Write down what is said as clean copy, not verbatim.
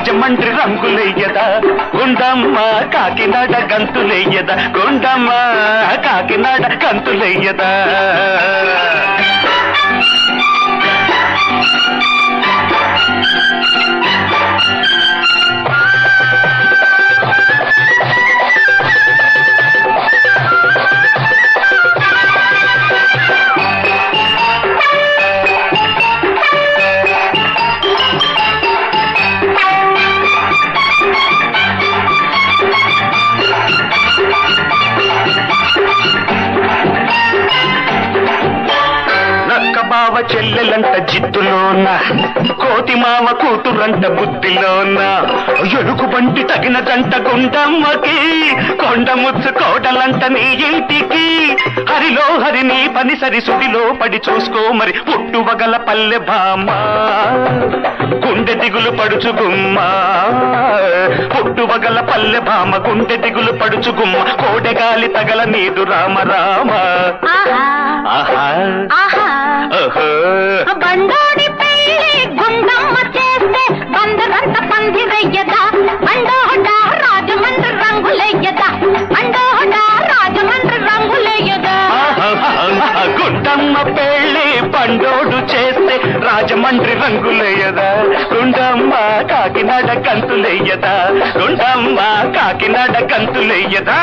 రాజమండ్రి రంగులెయ్యదా గుండమ్మ కాకినాడ గంతులెయ్యదా గుండమ్మ కాకినాడ గంతులెయ్యదా బావ చెల్లెలంట జిత్తులోన కోతి మామ కూతురంట బుద్ధిలోన ఎరుకు బంటి తగిన జంట గుండమ్మకి కొండ ముచ్చు కోటలంట నీ ఇంటికి హరిలో హరిని పని సరి సుడిలో పడి చూసుకో మరి పుట్టువగల పల్లె భామ గుండె దిగులు పడుచుగుమ్మ పుట్టువగల పల్లె భామ గుండె దిగులు పడుచుగుమ్మ కోడెగాలి తగల నీదు రామ రామ ఆహా బండోడి పెళ్లి గుండమ్మ చేస్తే బందరంత పందిరయ్యదా బండోడ రాజమండ్రి రంగులయ్యదా బండోడ రాజమండ్రి రంగులయ్యదా గుండమ్మ పెళ్లి బండోడు చేస్తే రాజమండ్రి రంగులయ్యదా గుండమ్మ కాకినాడ కంతులయ్యదా గుండమ్మ కాకినాడ కంతులయ్యదా